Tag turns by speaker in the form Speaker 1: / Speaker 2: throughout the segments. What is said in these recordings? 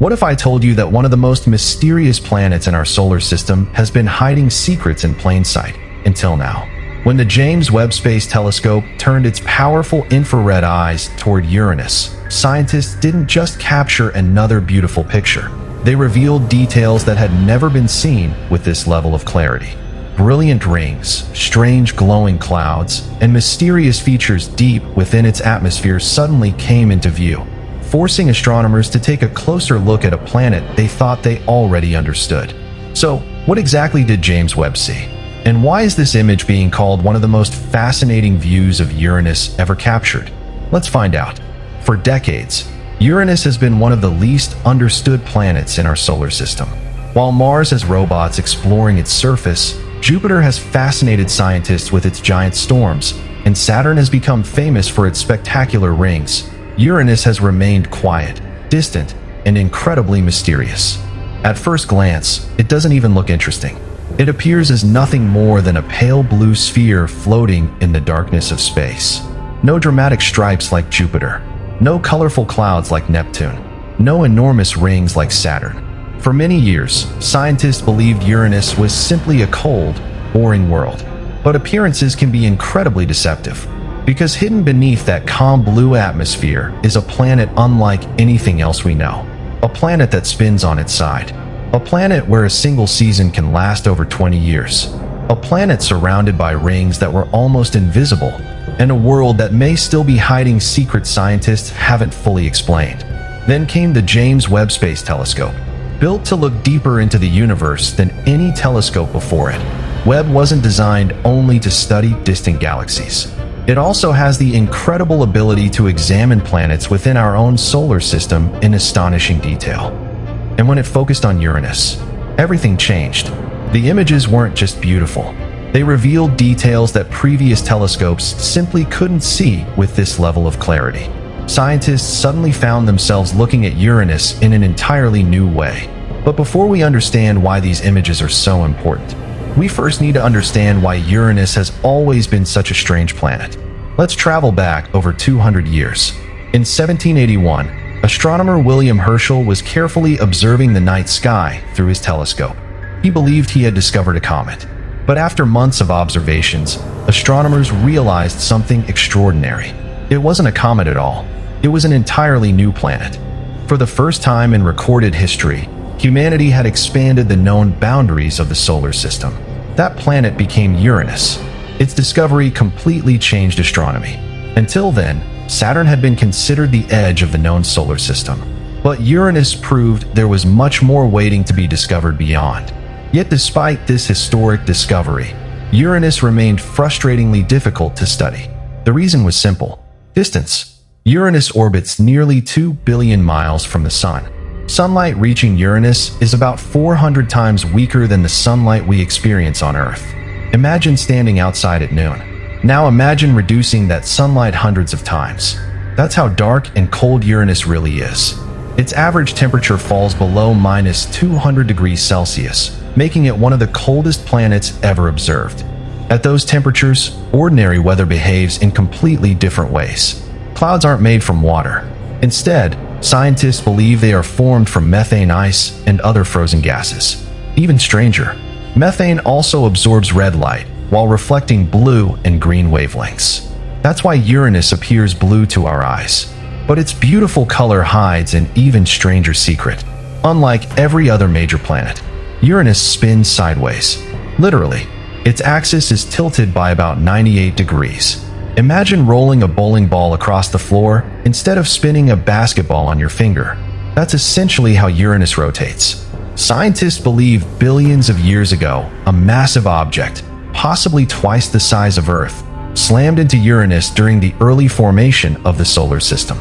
Speaker 1: What if I told you that one of the most mysterious planets in our solar system has been hiding secrets in plain sight until now? When the James Webb Space Telescope turned its powerful infrared eyes toward Uranus, scientists didn't just capture another beautiful picture. They revealed details that had never been seen with this level of clarity. Brilliant rings, strange glowing clouds, and mysterious features deep within its atmosphere suddenly came into view, forcing astronomers to take a closer look at a planet they thought they already understood. So, what exactly did James Webb see? And why is this image being called one of the most fascinating views of Uranus ever captured? Let's find out. For decades, Uranus has been one of the least understood planets in our solar system. While Mars has robots exploring its surface, Jupiter has fascinated scientists with its giant storms, and Saturn has become famous for its spectacular rings. Uranus has remained quiet, distant, and incredibly mysterious. At first glance, it doesn't even look interesting. It appears as nothing more than a pale blue sphere floating in the darkness of space. No dramatic stripes like Jupiter. No colorful clouds like Neptune. No enormous rings like Saturn. For many years, scientists believed Uranus was simply a cold, boring world. But appearances can be incredibly deceptive, because hidden beneath that calm blue atmosphere is a planet unlike anything else we know. A planet that spins on its side. A planet where a single season can last over 20 years. A planet surrounded by rings that were almost invisible, and a world that may still be hiding secrets scientists haven't fully explained. Then came the James Webb Space Telescope. Built to look deeper into the universe than any telescope before it, Webb wasn't designed only to study distant galaxies. It also has the incredible ability to examine planets within our own solar system in astonishing detail. And when it focused on Uranus, everything changed. The images weren't just beautiful. They revealed details that previous telescopes simply couldn't see with this level of clarity. Scientists suddenly found themselves looking at Uranus in an entirely new way. But before we understand why these images are so important, we first need to understand why Uranus has always been such a strange planet. Let's travel back over 200 years. In 1781, astronomer William Herschel was carefully observing the night sky through his telescope. He believed he had discovered a comet. But after months of observations, astronomers realized something extraordinary. It wasn't a comet at all. It was an entirely new planet. For the first time in recorded history, humanity had expanded the known boundaries of the solar system. That planet became Uranus. Its discovery completely changed astronomy. Until then, Saturn had been considered the edge of the known solar system. But Uranus proved there was much more waiting to be discovered beyond. Yet despite this historic discovery, Uranus remained frustratingly difficult to study. The reason was simple: distance. Uranus orbits nearly 2 billion miles from the Sun. Sunlight reaching Uranus is about 400 times weaker than the sunlight we experience on Earth. Imagine standing outside at noon. Now imagine reducing that sunlight hundreds of times. That's how dark and cold Uranus really is. Its average temperature falls below minus 200 degrees Celsius, making it one of the coldest planets ever observed. At those temperatures, ordinary weather behaves in completely different ways. Clouds aren't made from water. Instead, scientists believe they are formed from methane ice and other frozen gases. Even stranger, methane also absorbs red light while reflecting blue and green wavelengths. That's why Uranus appears blue to our eyes. But its beautiful color hides an even stranger secret. Unlike every other major planet, Uranus spins sideways. Literally, its axis is tilted by about 98 degrees. Imagine rolling a bowling ball across the floor instead of spinning a basketball on your finger. That's essentially how Uranus rotates. Scientists believe billions of years ago, a massive object, possibly twice the size of Earth, slammed into Uranus during the early formation of the solar system.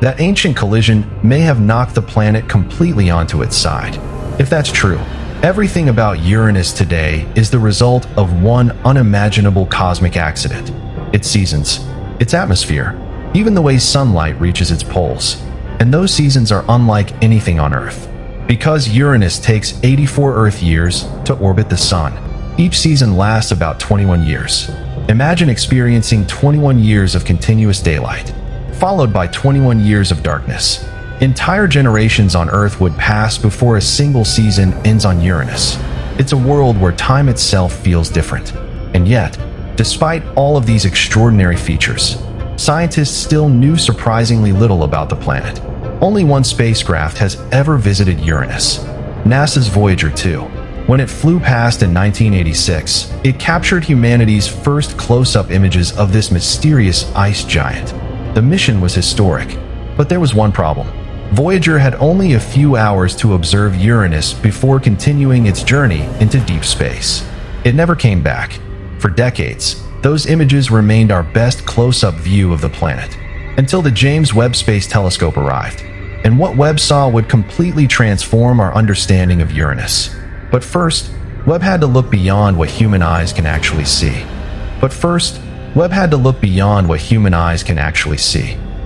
Speaker 1: That ancient collision may have knocked the planet completely onto its side. If that's true, everything about Uranus today is the result of one unimaginable cosmic accident. Its seasons, its atmosphere, even the way sunlight reaches its poles. And those seasons are unlike anything on Earth. Because Uranus takes 84 Earth years to orbit the Sun, each season lasts about 21 years. Imagine experiencing 21 years of continuous daylight, followed by 21 years of darkness. Entire generations on Earth would pass before a single season ends on Uranus. It's a world where time itself feels different. And yet, despite all of these extraordinary features, scientists still knew surprisingly little about the planet. Only one spacecraft has ever visited Uranus, NASA's Voyager 2. When it flew past in 1986, it captured humanity's first close-up images of this mysterious ice giant. The mission was historic, but there was one problem. Voyager had only a few hours to observe Uranus before continuing its journey into deep space. It never came back. For decades, those images remained our best close-up view of the planet, until the James Webb Space Telescope arrived. And what Webb saw would completely transform our understanding of Uranus. But first, Webb had to look beyond what human eyes can actually see.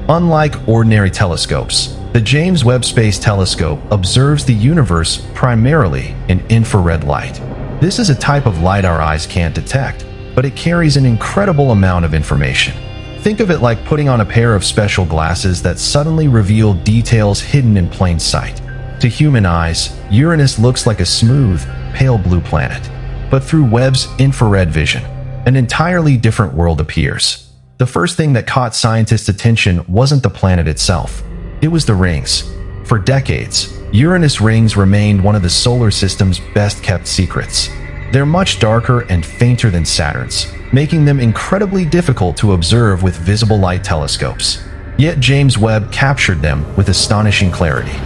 Speaker 1: Unlike ordinary telescopes, the James Webb Space Telescope observes the universe primarily in infrared light. This is a type of light our eyes can't detect, but it carries an incredible amount of information. Think of it like putting on a pair of special glasses that suddenly reveal details hidden in plain sight. To human eyes, Uranus looks like a smooth, pale blue planet. But through Webb's infrared vision, an entirely different world appears. The first thing that caught scientists' attention wasn't the planet itself. It was the rings. For decades, Uranus rings remained one of the solar system's best-kept secrets. They're much darker and fainter than Saturn's, making them incredibly difficult to observe with visible light telescopes. Yet James Webb captured them with astonishing clarity.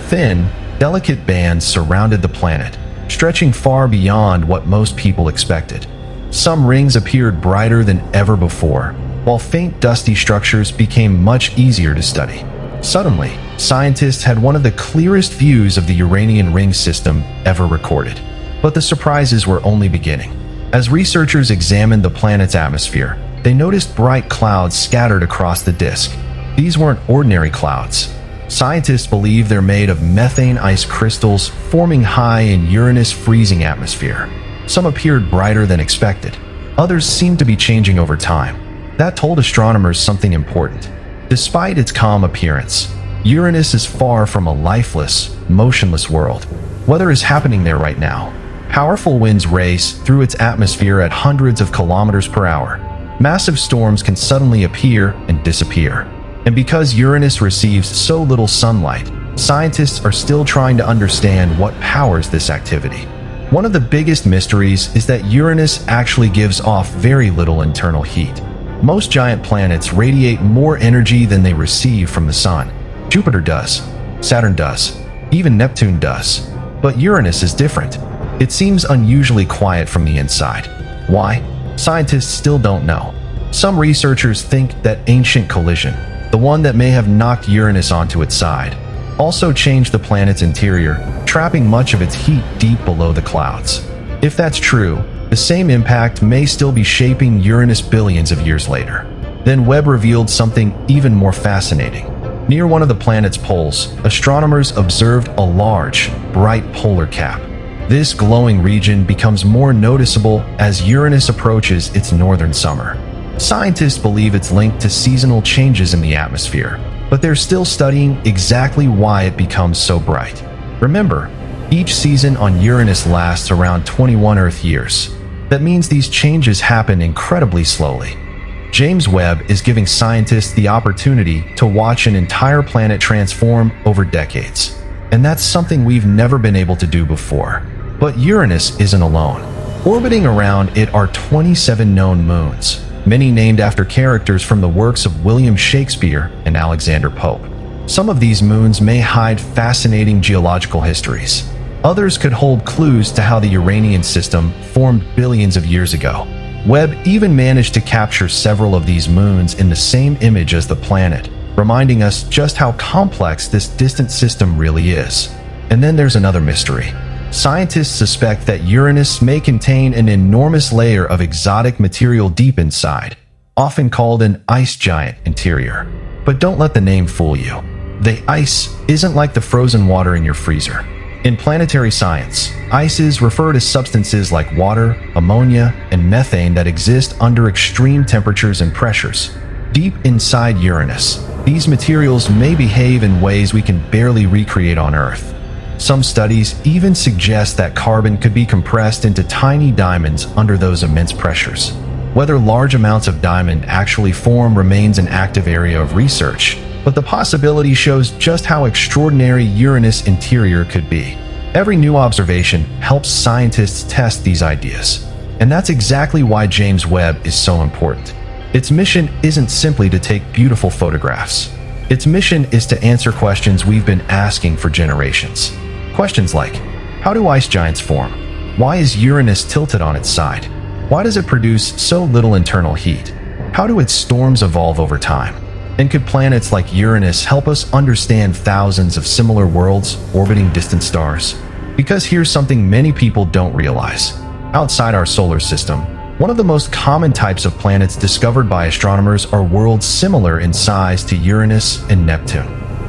Speaker 1: Thin, delicate bands surrounded the planet, stretching far beyond what most people expected. Some rings appeared brighter than ever before, while faint dusty structures became much easier to study. Suddenly, scientists had one of the clearest views of the Uranian ring system ever recorded. But the surprises were only beginning. As researchers examined the planet's atmosphere, they noticed bright clouds scattered across the disk. These weren't ordinary clouds. Scientists believe they're made of methane ice crystals forming high in Uranus' freezing atmosphere. Some appeared brighter than expected. Others seemed to be changing over time. That told astronomers something important. Despite its calm appearance, Uranus is far from a lifeless, motionless world. Weather is happening there right now. Powerful winds race through its atmosphere at hundreds of kilometers per hour. Massive storms can suddenly appear and disappear. And because Uranus receives so little sunlight, scientists are still trying to understand what powers this activity. One of the biggest mysteries is that Uranus actually gives off very little internal heat. Most giant planets radiate more energy than they receive from the Sun. Jupiter does. Saturn does. Even Neptune does. But Uranus is different. It seems unusually quiet from the inside. Why? Scientists still don't know. Some researchers think that ancient collision, the one that may have knocked Uranus onto its side, also changed the planet's interior, trapping much of its heat deep below the clouds. If that's true, the same impact may still be shaping Uranus billions of years later. Then Webb revealed something even more fascinating. Near one of the planet's poles, astronomers observed a large, bright polar cap. This glowing region becomes more noticeable as Uranus approaches its northern summer. Scientists believe it's linked to seasonal changes in the atmosphere, but they're still studying exactly why it becomes so bright. Remember, each season on Uranus lasts around 21 Earth years. That means these changes happen incredibly slowly. James Webb is giving scientists the opportunity to watch an entire planet transform over decades. And that's something we've never been able to do before. But Uranus isn't alone. Orbiting around it are 27 known moons, many named after characters from the works of William Shakespeare and Alexander Pope. Some of these moons may hide fascinating geological histories. Others could hold clues to how the Uranian system formed billions of years ago. Webb even managed to capture several of these moons in the same image as the planet, reminding us just how complex this distant system really is. And then there's another mystery. Scientists suspect that Uranus may contain an enormous layer of exotic material deep inside, often called an ice giant interior. But don't let the name fool you. The ice isn't like the frozen water in your freezer. In planetary science, ices refer to substances like water, ammonia, and methane that exist under extreme temperatures and pressures. Deep inside Uranus, these materials may behave in ways we can barely recreate on Earth. Some studies even suggest that carbon could be compressed into tiny diamonds under those immense pressures. Whether large amounts of diamond actually form remains an active area of research, but the possibility shows just how extraordinary Uranus' interior could be. Every new observation helps scientists test these ideas, and that's exactly why James Webb is so important. Its mission isn't simply to take beautiful photographs. Its mission is to answer questions we've been asking for generations. Questions like, how do ice giants form? Why is Uranus tilted on its side? Why does it produce so little internal heat? How do its storms evolve over time? And could planets like Uranus help us understand thousands of similar worlds orbiting distant stars? Because here's something many people don't realize. Outside our solar system, one of the most common types of planets discovered by astronomers are worlds similar in size to Uranus and Neptune.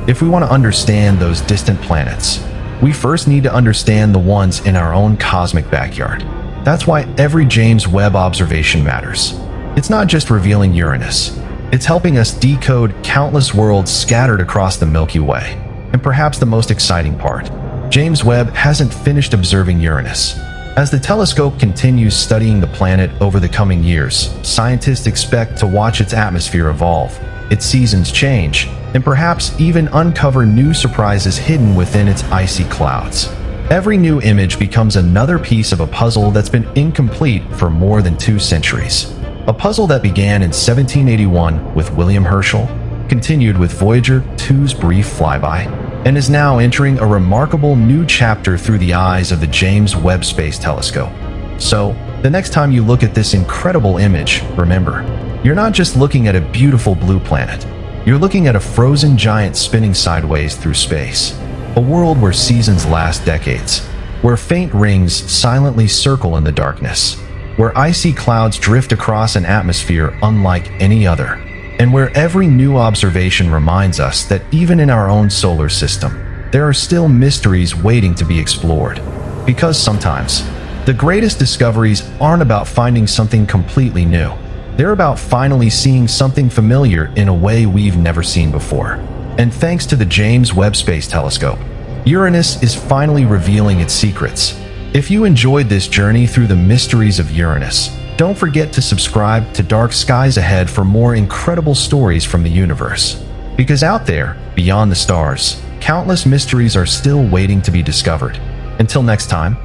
Speaker 1: If we want to understand those distant planets, we first need to understand the ones in our own cosmic backyard. That's why every James Webb observation matters. It's not just revealing Uranus. It's helping us decode countless worlds scattered across the Milky Way. And perhaps the most exciting part, James Webb hasn't finished observing Uranus. As the telescope continues studying the planet over the coming years, scientists expect to watch its atmosphere evolve, its seasons change, and perhaps even uncover new surprises hidden within its icy clouds. Every new image becomes another piece of a puzzle that's been incomplete for more than 2 centuries. A puzzle that began in 1781 with William Herschel, continued with Voyager 2's brief flyby, and is now entering a remarkable new chapter through the eyes of the James Webb Space Telescope. So, the next time you look at this incredible image, remember, you're not just looking at a beautiful blue planet. You're looking at a frozen giant spinning sideways through space. A world where seasons last decades, where faint rings silently circle in the darkness, where icy clouds drift across an atmosphere unlike any other, and where every new observation reminds us that even in our own solar system, there are still mysteries waiting to be explored. Because sometimes, the greatest discoveries aren't about finding something completely new. They're about finally seeing something familiar in a way we've never seen before. And thanks to the James Webb Space Telescope, Uranus is finally revealing its secrets. If you enjoyed this journey through the mysteries of Uranus, don't forget to subscribe to Dark Skies Ahead for more incredible stories from the universe. Because out there, beyond the stars, countless mysteries are still waiting to be discovered. Until next time,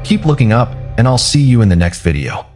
Speaker 1: keep looking up, and I'll see you in the next video.